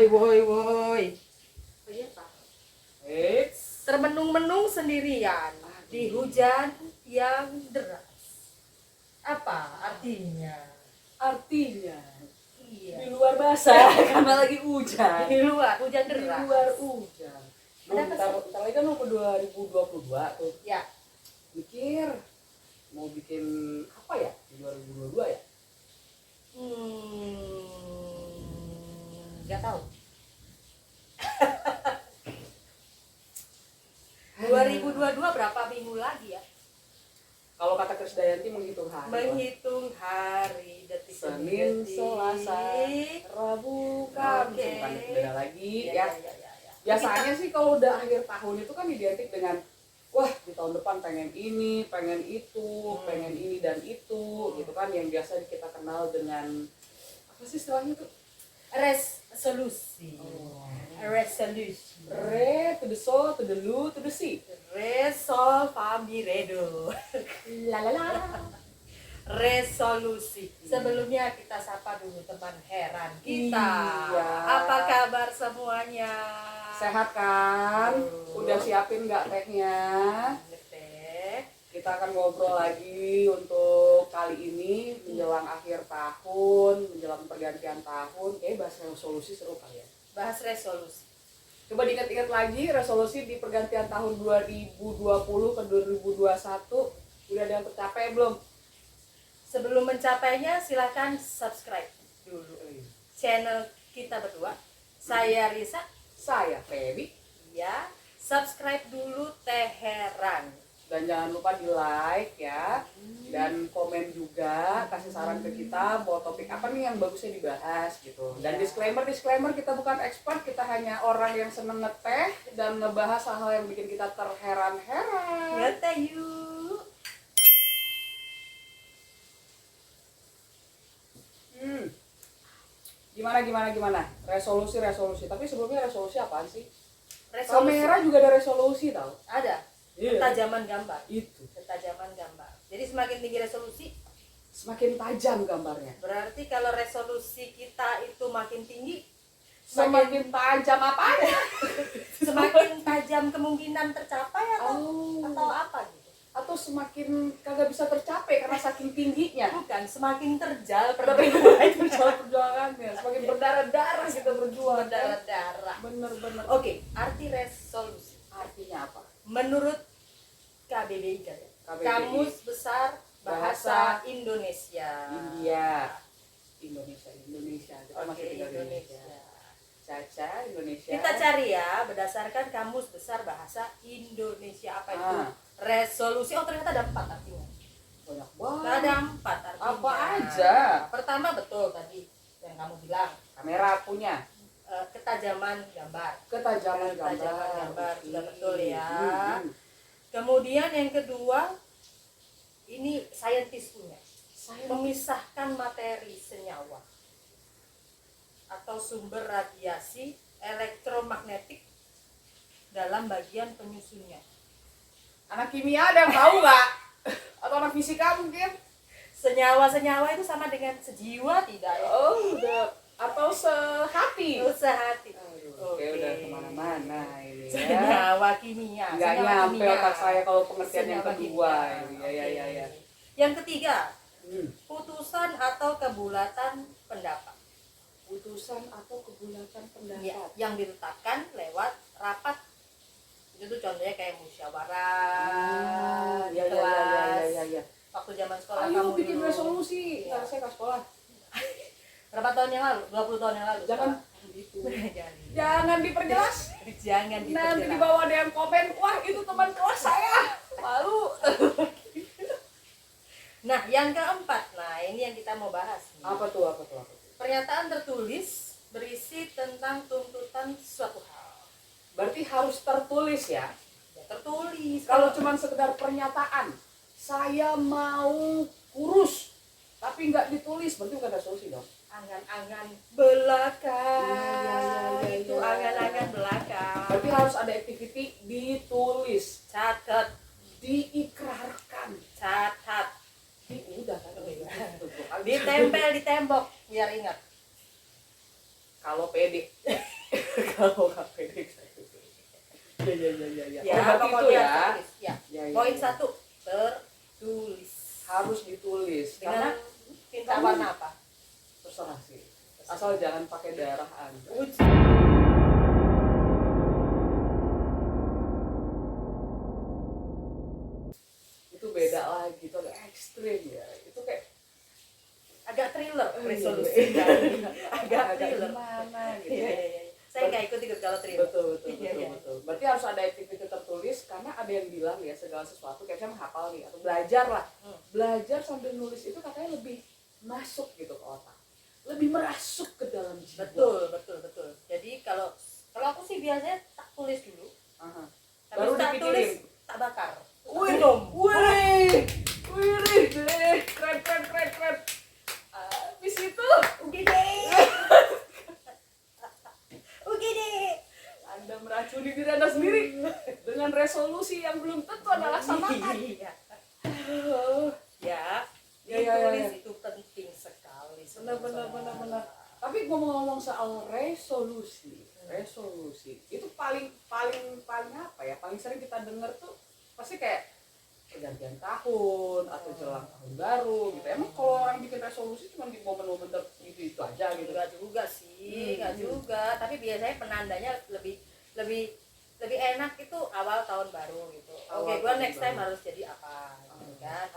Woi. Oh iya Pak. Termenung-menung sendirian di hujan yang deras. Apa artinya? Artinya Iya. di luar basah karena lagi hujan. Di luar hujan Di deras. luar hujan. Ada apa sih? Bentar lagi kan mau ke 2022 tuh. Ya. Mikir mau bikin apa ya di 2022 ya? Nggak tahu. 2022 berapa minggu lagi ya? Kalau kata Krisdayanti menghitung hari. Menghitung hari, detik Senin, detik. Selasa, Rabu, Kamis. Oke. Bukan beda lagi Ya. ya. Biasanya sih kalau udah akhir tahun itu kan identik dengan wah di tahun depan pengen ini, pengen itu, pengen ini dan itu gitu kan, yang biasa kita kenal dengan apa sih istilahnya tuh? Resolusi. Resolusi. Re to the so to the lu to the si. Resol Fami Redo. Resolusi. Sebelumnya kita sapa dulu teman heran kita. Iya. Apa kabar semuanya? Sehat kan? Udah siapin nggak tehnya? Teh. Kita akan ngobrol lagi untuk kali ini menjelang akhir tahun, menjelang pergantian tahun. Kayaknya bahas resolusi seru kali ya. Bahas resolusi. Coba diingat-ingat lagi resolusi di pergantian tahun 2020 ke 2021 udah ada yang tercapai belum? Sebelum mencapainya silakan subscribe dulu channel kita berdua. Saya Risa, Saya Feby. ya. Subscribe dulu Teh Heran. Dan jangan lupa di like ya, dan komen juga, kasih saran ke kita mau topik apa nih yang bagusnya dibahas gitu. Dan disclaimer kita bukan expert, kita hanya orang yang seneng ngeteh dan ngebahas hal-hal yang bikin kita terheran-heran. Ngeteh yuk. Gimana? Resolusi. Tapi sebelumnya resolusi apaan sih? Resolusi. Kamera juga ada resolusi tau? Ada. Iya. Ketajaman gambar. Itu. Ketajaman gambar. Jadi semakin tinggi resolusi, Semakin tajam gambarnya. berarti kalau resolusi kita itu makin tinggi, Semakin tajam apanya? semakin tajam kemungkinan tercapai atau apa gitu. Atau semakin kagak bisa tercapai karena saking tingginya. Bukan, semakin terjal Perjuangannya semakin berdarah-darah kita berjuang. berdarah-darah. Bener. Oke, arti resolusi. Artinya apa? Menurut KBBI kan ya? KBBI. Kamus Besar Bahasa Indonesia. Indonesia. Kita Oke, masih tinggal di Indonesia. Caca Indonesia. Kita cari ya berdasarkan Kamus Besar Bahasa Indonesia apa itu resolusi. Oh ternyata ada 4 artinya. Banyak banget. Ada 4 artinya. Apa aja? Pertama betul tadi yang kamu bilang, Kamera punya. ketajaman gambar. Ketajaman gambar sudah betul ya. Kemudian Kemudian yang kedua, ini saintis punya, memisahkan materi senyawa atau sumber radiasi elektromagnetik dalam bagian penyusunnya. anak kimia ada yang tahu nggak? Atau anak fisika mungkin? Senyawa-senyawa itu sama dengan sejiwa tidak ya? Oh, udah. Atau sehati? Sehati. Oke, udah kemana-mana ini ya. Senyawa kimia. Nggak senyawa nyampe kimia. otak saya kalau pengertian yang Senyawa kedua. kimia. Ya. Oke. Yang ketiga, putusan atau kebulatan pendapat. Putusan atau kebulatan pendapat. Ya, yang ditetapkan lewat rapat. Itu tuh contohnya kayak musyawarah, Ya. Waktu zaman sekolah Ayo kamu bikin dulu. resolusi. Iya. Ntar saya ke sekolah. Berapa tahun yang lalu? 20 tahun yang lalu. Jangan gitu. Jangan diperjelas. Jangan Nanti diperjelas. di bawah ada yang komen, wah itu teman kelas saya. Malu. Nah, yang keempat. Nah, ini yang kita mau bahas nih. Apa tuh? Pernyataan tertulis berisi tentang tuntutan suatu hal. Berarti harus tertulis ya. Ya, tertulis. Kalau cuma sekedar pernyataan, saya mau kurus, tapi nggak ditulis, berarti bukan resolusi dong. Angan-angan belaka. Iya. Itu angan-angan belaka. Berarti harus ada activity ditulis, Catat, diikrarkan, catat, udah kan? ditempel di tembok biar ingat. Kalau pede, Kalau nggak pede ya. Ya, Oh, berarti itu pokoknya ya. tertulis. Ya. Ya, ya, Poin ya. 1 tertulis. Harus ditulis Dengan karena tinta kamu- warna apa? terserah sih. Asal jangan pakai darah Anda. Itu beda lagi, itu agak ekstrim ya. Itu kayak Agak thriller iya, resolusi. iya. Agak agak thriller. gimana gitu. Iya. Saya nggak ikut kalau thriller. Betul. Berarti harus ada activity tertulis karena ada yang bilang ya segala sesuatu kayak saya menghafal nih atau belajar lah. Belajar sambil nulis itu katanya lebih masuk gitu ke otak. Lebih merasuk ke dalam jiwa. Betul. Jadi kalau aku sih biasanya tak tulis dulu. Aha. Habis Baru tak dipikirin. tulis, tak bakar. Wih, Minum. wih, keren. Habis itu, Udah deh. Anda meracuni diri Anda sendiri dengan resolusi yang belum tentu Anda laksanakan. Iya. Ya, Ditulis ya. itu penting sekali. Benar. Tapi ngomong-ngomong soal resolusi itu paling apa ya? Paling sering kita dengar tuh pasti kayak pergantian tahun atau jelang tahun baru gitu. Emang kalau orang bikin resolusi cuma di momen-momen itu aja gitu? Enggak juga sih, enggak juga. Tapi biasanya penandanya lebih enak itu awal tahun baru gitu. Oke, gua next time harus jadi apa gitu kan.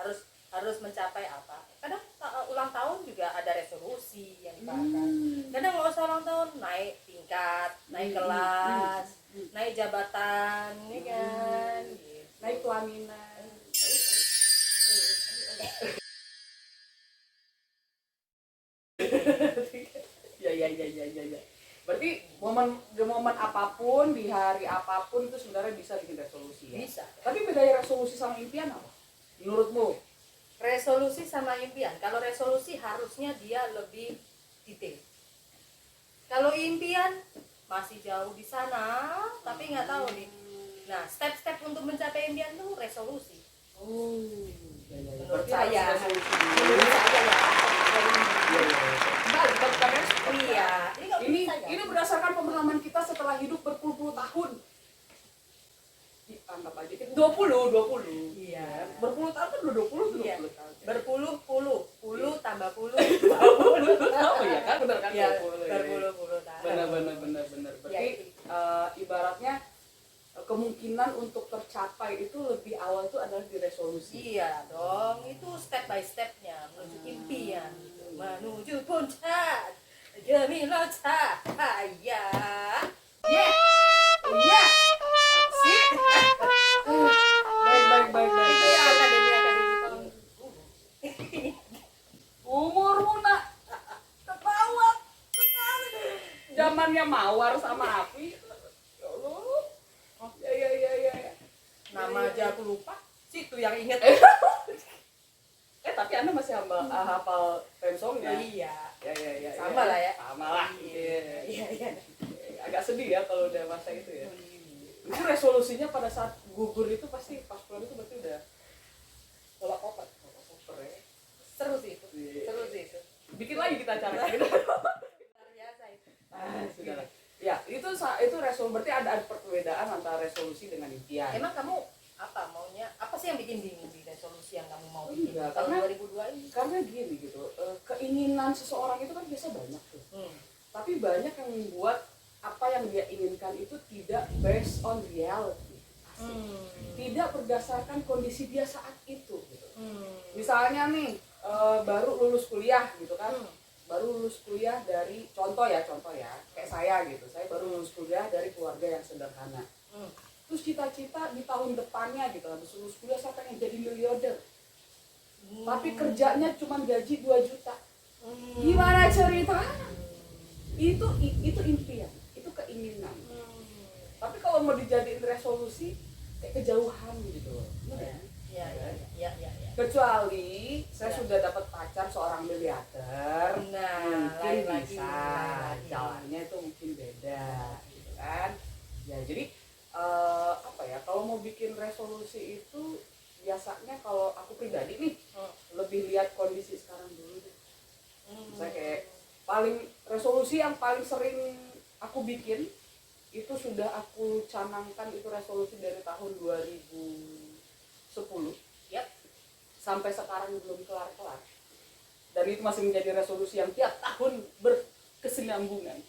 Harus mencapai apa. Kadang ulang tahun juga ada resolusi yang dibahas. Kadang nggak usah ulang tahun, naik tingkat, naik kelas, naik jabatan, ya kan. Gitu. Naik pelaminan. Ya. Berarti momen apapun di hari apapun itu sebenarnya bisa bikin resolusi ya. Bisa. Tapi bedanya resolusi sama impian apa? Menurutmu? Resolusi sama impian. Kalau resolusi harusnya dia lebih detail. Kalau impian masih jauh di sana, tapi nggak tahu nih. Nah, step-step untuk mencapai impian itu resolusi. Oh, ya. Menurut Berarti saya. harus resolusi Menurut dulu. saya ya. Kembali bukan respon. Iya. Ini berdasarkan pemahaman kita setelah hidup berpuluh-puluh tahun. Anggap aja kita 20. Iya. Berpuluh tahun kan udah 20 tuh, Iya. 20 tahun. Berpuluh-puluh, puluh tambah puluh, 20. Oh iya kan, benar kan, Ya, 20 ya. berpuluh-puluh tahun. Benar. Berarti ibaratnya kemungkinan untuk tercapai itu lebih awal itu adalah di resolusi. Iya dong, itu step by stepnya menuju impian, menuju puncak gemilang cahaya. Yes. Sip. Baik. Itu ya akademi tahun Umurmu nak ketawa sekali. Zamannya mawar sama api. Ya Allah. Ya. nama aja aku lupa, situ yang inget. Tapi Anda masih hafal theme songnya. Iya. Ya. Sama lah ya. Sama lah. Iya. Agak sedih ya kalau udah masa itu ya. Itu resolusinya pada saat gugur itu pasti pas pulang itu berarti udah tolak koper ya. Seru sih itu. Bikin lagi kita acara gitu. Luar biasa itu. Sudah lah. Ya, itu resolusi berarti ada perbedaan antara resolusi dengan impian. Emang kamu apa maunya? Apa sih yang bikin bingung di resolusi yang kamu mau bikin Iya, tahun karena- 2002 ini? Karena gini gitu, keinginan seseorang itu kan biasa banyak tuh. Tapi banyak yang membuat apa yang dia inginkan itu tidak based on reality. Tidak berdasarkan kondisi dia saat itu gitu. Misalnya nih baru lulus kuliah gitu kan. Baru lulus kuliah dari contoh ya kayak saya gitu, saya baru lulus kuliah dari keluarga yang sederhana. Terus cita-cita di tahun depannya gitu, habis lulus kuliah saya pengen jadi miliarder, tapi kerjanya cuma gaji 2 juta. Gimana ceritanya? Itu impian, itu keinginan. Tapi kalau mau dijadiin resolusi kayak kejauhan gitu loh. Iya. Kecuali saya Ya. sudah dapat pacar seorang miliarder, Nah, mungkin lain lagi. bisa jalannya itu mungkin beda gitu kan. Ya jadi apa ya, kalau mau bikin resolusi itu biasanya kalau aku pribadi nih lebih lihat kondisi sekarang dulu deh. Saya kayak resolusi yang paling sering aku bikin itu sudah aku canangkan, itu resolusi dari tahun 2010. Yap. Sampai sekarang belum kelar-kelar. Dan itu masih menjadi resolusi yang tiap tahun berkesinambungan.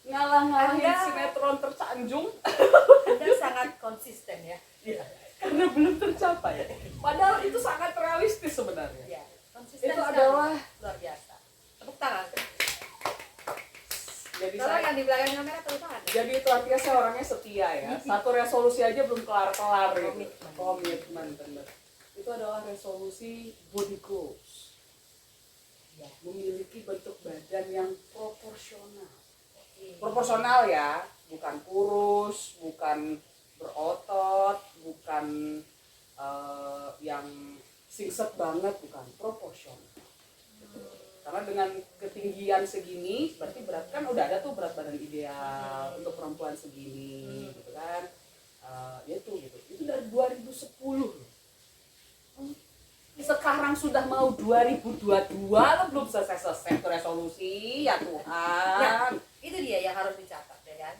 Ngalah-ngalahin Anda- sinetron tersanjung Anda sangat konsisten ya. karena belum tercapai. Padahal itu sangat realistis sebenarnya. Ya, konsisten Itu sekali. adalah, Luar biasa. Tepuk tangan. jadi Kalau saya, yang di belakang kamera tepuk tangan. jadi itu artinya saya orangnya setia ya. Satu resolusi aja belum kelar-kelar gitu. Komitmen. Komitmen, bener. Itu adalah resolusi body goals. Ya. Memiliki bentuk badan yang proporsional. Oke. Proporsional ya, bukan kurus, bukan berotot, bukan yang singset banget, bukan, proporsional. Karena dengan ketinggian segini berarti berat kan udah ada tuh berat badan ideal untuk perempuan segini gitu kan. Ya itu gitu. Itu dari 2010 loh. Sekarang sudah mau 2022 lo belum selesai tuh resolusi, ya Tuhan. Itu dia yang harus dicatat ya kan.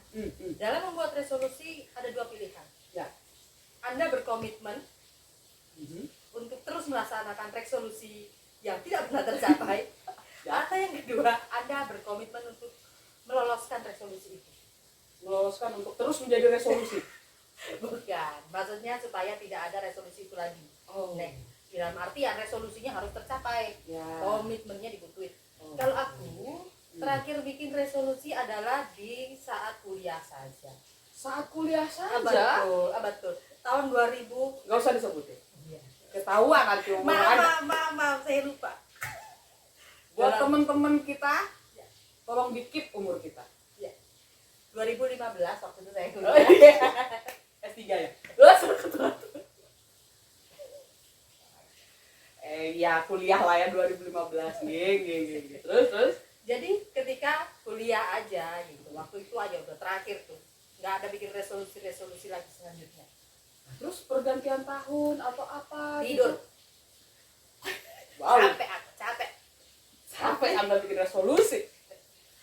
Dalam membuat resolusi ada dua pilihan. Ya. Anda berkomitmen untuk terus melaksanakan resolusi yang tidak pernah tercapai. Ya. Atau yang kedua, Anda berkomitmen untuk meloloskan resolusi itu. Meloloskan untuk terus menjadi resolusi. Bukan, maksudnya supaya tidak ada resolusi itu lagi. Oh. Nek, dalam artian resolusinya harus tercapai, Ya. komitmennya dibutuhin. Oh. Kalau aku terakhir bikin resolusi adalah di saat kuliah saja. Saat kuliah saja. Betul. Tahun 2000. Nggak usah disebutin. Iya. Ketahuan nanti umur Anda. Maaf, saya lupa. Buat Dalam- teman-teman kita, Ya. tolong di-keep umur kita. 2015 waktu itu saya Oh, kuliah. iya. S3 ya? Ya kuliah lah ya 2015. Geng. Terus? Jadi ketika kuliah aja gitu, waktu itu aja udah terakhir tuh, nggak ada bikin resolusi lagi selanjutnya. Terus pergantian tahun atau apa? Tidur. Gitu. Wow. Capek. Sampai Anda bikin resolusi.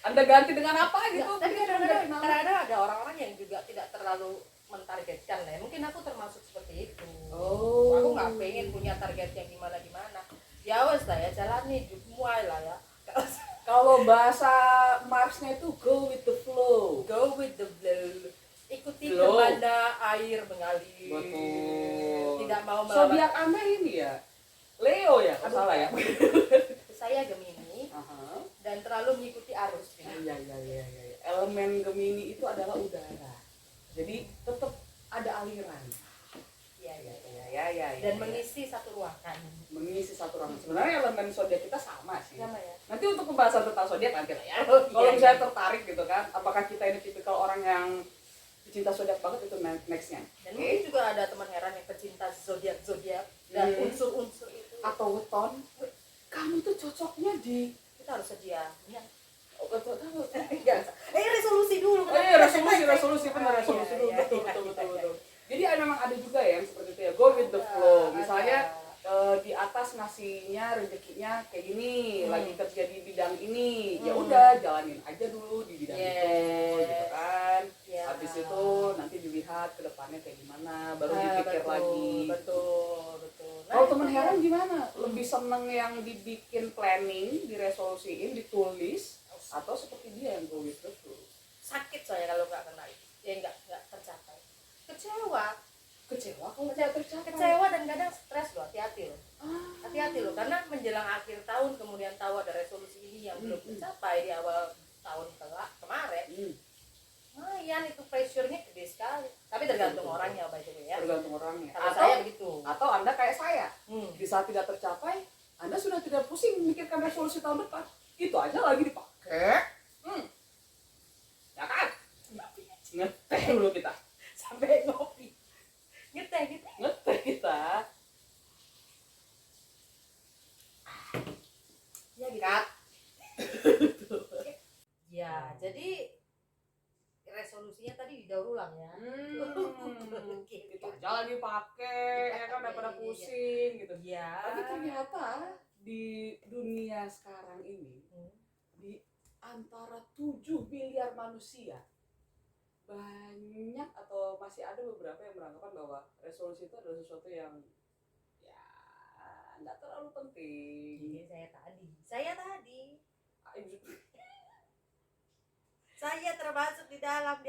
Anda ganti dengan apa gitu? Tapi Bikin kadang-kadang nama. ada orang-orang yang juga tidak terlalu mentargetkan lah ya. Mungkin aku termasuk seperti itu. Oh. Aku nggak pengen punya target yang gimana. Ya wes lah ya, jalani hidup mulai lah ya. Kalau bahasa Marsnya itu go with the flow. Go with the flow. Ikuti Flow. kemana air mengalir. Betul. Tidak mau Zodiak Anda ini ya? Leo ya? Aduh. Salah ya? Saya Gemini Aha. dan terlalu mengikuti arus. Iya. Elemen Gemini itu adalah udara. Jadi tetap ada aliran. Iya. Ya. Dan mengisi satu ruangan. Mengisi satu ruangan. Sebenarnya elemen zodiak kita sama sih. Sama ya. Nanti untuk pembahasan tentang zodiak nanti lah ya. Oh, Kalau iya, misalnya iya. tertarik gitu kan, apakah kita ini tipikal orang yang pecinta zodiak banget, itu nextnya. Dan mungkin juga ada teman heran yang pecinta zodiak dan unsur-unsur itu. Atau weton, kamu tuh cocoknya di Kita harus sedia. Ya. weton. Resolusi dulu. Resolusi benar, resolusi dulu. Betul. Jadi memang ada juga ya yang seperti itu ya, go with the flow. Misalnya di atas ngasihnya rezekinya kayak gini, lagi kerja di bidang ini, ya udah jalanin aja dulu di bidang itu, gitu kan. Habis itu nanti dilihat ke depannya kayak gimana, baru dipikir lagi. Betul. Kalau teman heran gimana? Lebih seneng yang dibikin planning, diresolusiin, ditulis, atau seperti dia yang go with the flow? Sakit saya kalau nggak kena itu. Ya nggak tercapai. Kecewa Kalau tidak tercapai. dan kadang stres loh, hati-hati loh karena menjelang akhir tahun kemudian tahu ada resolusi ini yang belum tercapai di awal tahun kemarin. Lumayan itu pressure-nya gede sekali, tapi tergantung orangnya by the way ya. Tergantung orangnya. Kalau saya begitu. Atau Anda kayak saya, di saat tidak tercapai, Anda sudah tidak pusing memikirkan resolusi tahun depan. Itu aja lagi dipakai. Ya kan? Ngeteh dulu kita. Sampai ngopi ngeteh Kita. ya gitu. Cut. Ya jadi resolusinya tadi didaur ulang ya. Itu aja lagi pakai, ya kan daripada pusing gitu. Ya. Tapi ternyata di dunia sekarang ini, di antara 7 miliar manusia, banyak atau masih ada beberapa yang beranggapan bahwa resolusi itu adalah sesuatu yang ya nggak terlalu penting. Jadi saya tadi saya termasuk di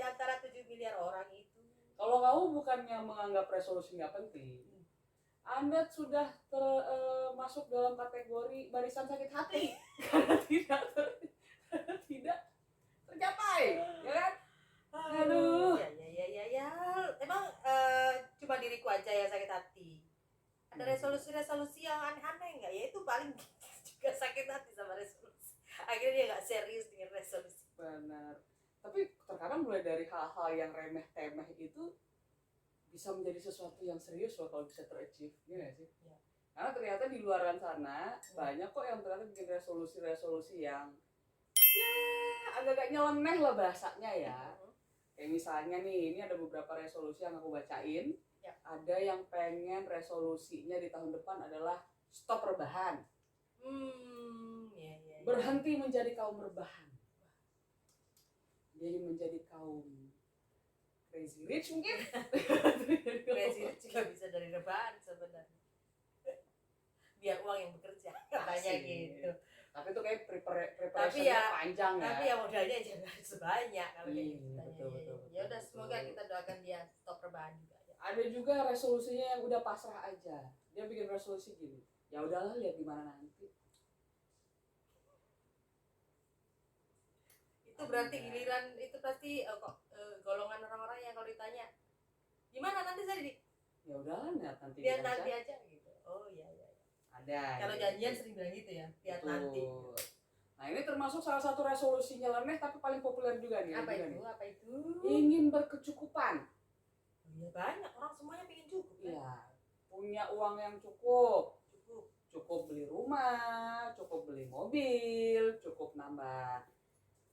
antara 7 miliar orang itu. Kalau kamu bukannya menganggap resolusi nggak penting, Anda sudah masuk dalam kategori barisan sakit hati karena tidak tercapai, ya kan? Aduh. Ya. Emang cuma diriku aja yang sakit hati. Ada resolusi-resolusi yang aneh-aneh nggak? Ya itu paling juga sakit hati sama resolusi. Akhirnya dia nggak serius dengan resolusi. Benar. Tapi terkadang mulai dari hal-hal yang remeh-temeh itu bisa menjadi sesuatu yang serius loh kalau bisa ter-achieve, ya nggak sih? Ya. Karena ternyata di luaran sana banyak kok yang ternyata bikin resolusi-resolusi yang ya agak-agak nyeleneh lah bahasanya ya. Kayak misalnya nih, ini ada beberapa resolusi yang aku bacain. Ya. Ada yang pengen resolusinya di tahun depan adalah stop rebahan. Ya. Berhenti menjadi kaum rebahan. Jadi menjadi kaum crazy rich mungkin. Crazy rich juga bisa dari rebahan sebenarnya. Biar uang yang bekerja banyak gitu. Tapi itu kayak preparationnya panjang ya. Tapi ya modalnya jangan sebanyak kalau kayak gitu. Betul. Ya udah, semoga kita doakan dia stop rebahan juga ya. Ada juga resolusinya yang udah pasrah aja. Dia bikin resolusi gini. Ya udahlah, lihat gimana nanti. Itu berarti giliran itu pasti golongan orang-orang yang kalau ditanya gimana nanti saya ya udahlah, lihat nanti. Lihat nanti aja gitu. Oh iya. Ada. Kalau janjian sering bilang gitu ya, lihat nanti. Nah, ini termasuk salah satu resolusi nyeleneh tapi paling populer juga nih. Apa itu? Ingin berkecukupan. Ya banyak orang semuanya pengen cukup kan? Iya. Punya uang yang cukup. Cukup beli rumah, cukup beli mobil, cukup nambah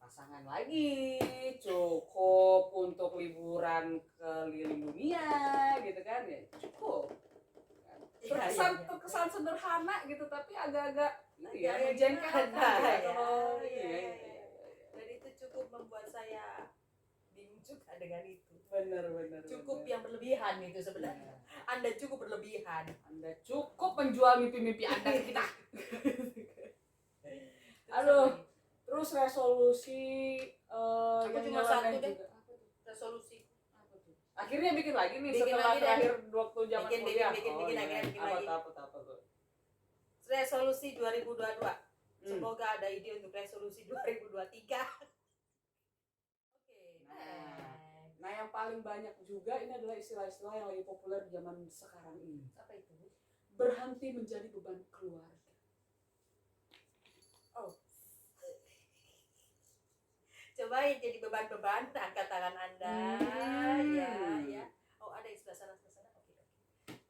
pasangan lagi, cukup untuk liburan keliling dunia gitu kan ya, cukup. Terkesan sederhana gitu tapi agak-agak menjengkelkan ya. Dan itu cukup membuat saya bingung juga dengan itu. Benar. Cukup yang berlebihan itu sebenarnya. Anda cukup berlebihan. Anda cukup menjual mimpi-mimpi Anda ke kita. Aduh. Terus resolusi aku cuma satu deh. Resolusi. Akhirnya bikin lagi nih setelah terakhir waktu zaman kuliah. Bikin lagi. Apa tuh? Resolusi 2022. Semoga ada ide untuk resolusi 2023. Oke. Nah, yang paling banyak juga ini adalah istilah-istilah yang lagi populer di zaman sekarang ini. Apa itu? Berhenti menjadi beban keluarga. Oh. Coba jadi beban-beban, angkat tangan Anda. Ya. Oh, ada di sebelah sana. Oke.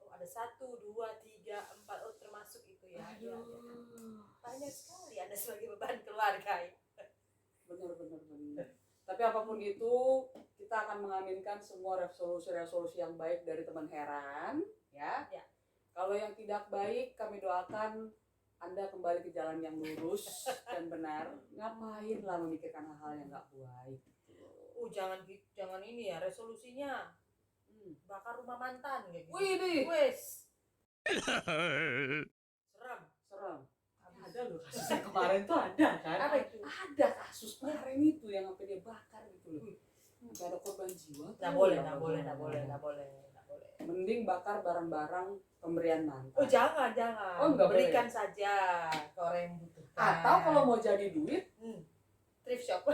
Oh, ada 1, 2, 3, 4. Oh, termasuk itu ya. Ya. Banyak sekali Anda sebagai beban keluarga ya. Benar. Tapi apapun itu, kita akan mengaminkan semua resolusi-resolusi yang baik dari teman Heran, ya. Kalau yang tidak baik, kami doakan Anda kembali ke jalan yang lurus dan benar. Ngapain lah memikirkan hal-hal yang nggak baik. Jangan ini ya, resolusinya bakar rumah mantan kayak gitu. Wih, wes. Seram. Ada loh kasusnya kemarin tuh ada kan? Apa itu? Ada kasus kemarin itu yang sampai dia bakar gitu loh. Nggak ada korban jiwa. Nggak boleh. Mending bakar barang-barang pemberian mantan. Oh jangan. Oh, nggak berikan boleh. Saja ke orang yang butuhkan. Atau kalau mau jadi duit, thrift shop.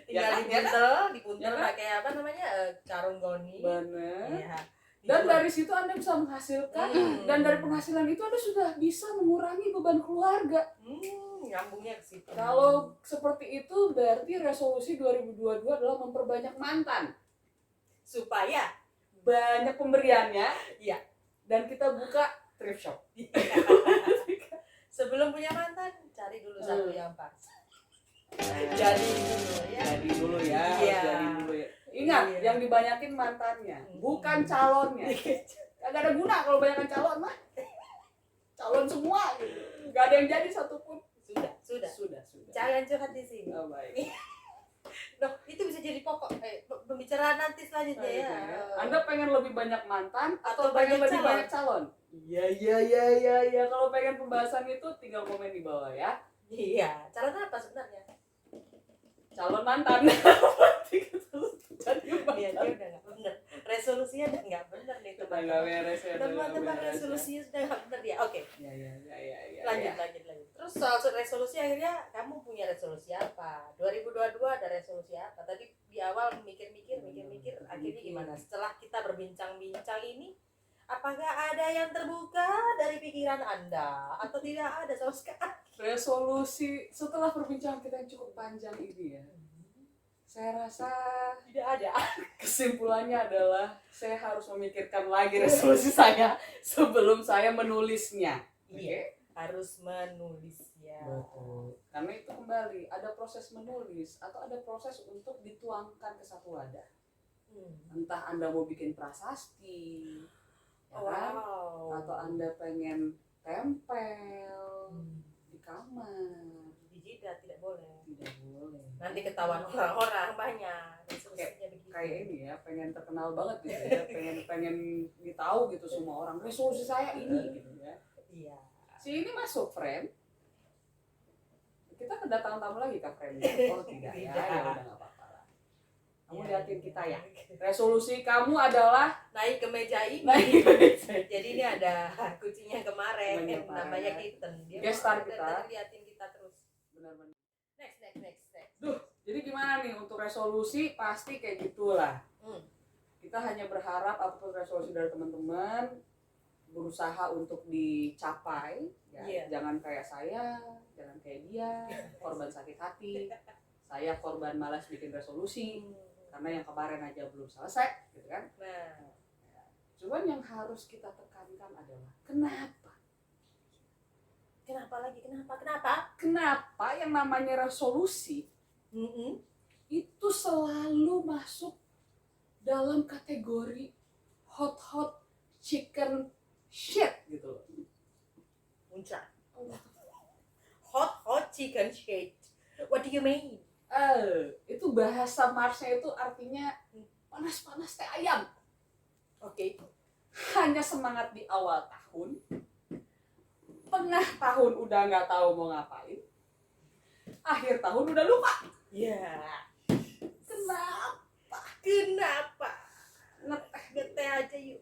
Ya Tinggal dibuntel pakai apa namanya, karung goni. Bener. Iya. Dan dari situ Anda bisa menghasilkan, dan dari penghasilan itu Anda sudah bisa mengurangi beban keluarga. Nyambungnya ke situ. Kalau seperti itu berarti resolusi 2022 adalah memperbanyak mantan. Supaya banyak pemberiannya, iya. Dan kita buka thrift shop. Sebelum punya mantan, cari dulu satu yang pas. Jadi dulu ya. Ingat, yang dibanyakin mantannya, bukan calonnya. Gak ada guna kalau banyakan calon mah. Calon semua gitu. Gak ada yang jadi satupun. Sudah. Sudah. Jangan curhat di sini. Oh, baik. Loh, itu bisa jadi pokok pembicaraan nanti selanjutnya ya. Anda pengen lebih banyak mantan atau Atau pengen banyak lebih calon? banyak calon? Iya. Kalau pengen pembahasan itu tinggal komen di bawah ya. Iya, calon apa sebenarnya? Calon mantan. Iya, dia udah nggak bener. Resolusinya udah nggak bener nih Udah nggak beres ya. teman-teman. Resolusinya sudah nggak bener ya. Oke, Ya. lanjut. Terus soal resolusi akhirnya kamu punya resolusi apa? 2022 ada resolusi apa? Tadi di awal mikir-mikir, akhirnya gimana? Setelah kita berbincang-bincang ini, apakah ada yang terbuka dari pikiran Anda atau tidak ada sama sekali? Resolusi setelah perbincangan kita yang cukup panjang ini ya, saya rasa Tidak ada. kesimpulannya adalah saya harus memikirkan lagi resolusi saya sebelum saya menulisnya. Iya, harus menulis ya. Betul. Karena itu kembali ada proses menulis atau ada proses untuk dituangkan ke satu wadah. Entah Anda mau bikin prasasti, ya kan? Atau Anda pengen tempel di kamar. Di jidat tidak boleh. Tidak boleh. Nanti ketahuan orang-orang banyak. Resolusinya begitu. Kayak ini ya, pengen terkenal banget gitu ya, pengen ditahu gitu semua orang. Resolusi saya ini gitu ya. Iya. Si ini masuk frame. Kita kedatangan tamu lagi Kak frame. Oh tidak ya, ya udah nggak apa-apa lah. Kamu liatin kita ya. Resolusi kamu adalah naik ke meja ini. Jadi ini ada kucingnya kemarin, namanya Kitten. Dia Guest star kita. Liatin kita terus. Benar-benar. Next. Jadi gimana nih untuk resolusi pasti kayak gitulah. Kita hanya berharap apapun resolusi dari teman-teman berusaha untuk dicapai ya. Yeah. Jangan kayak saya, jangan kayak dia korban sakit hati. Saya korban malas bikin resolusi karena yang kemarin aja belum selesai gitu kan. Nah, cuman yang harus kita tekankan adalah kenapa lagi? Kenapa yang namanya resolusi itu selalu masuk dalam kategori hot chicken shit gitu loh. Muncrat. Hot chicken shit. What do you mean? Itu bahasa Marsnya itu artinya panas-panas teh ayam. Oke. Hanya semangat di awal tahun, tengah tahun udah nggak tahu mau ngapain, akhir tahun udah lupa. Ya. Kenapa? Ngeteh aja yuk.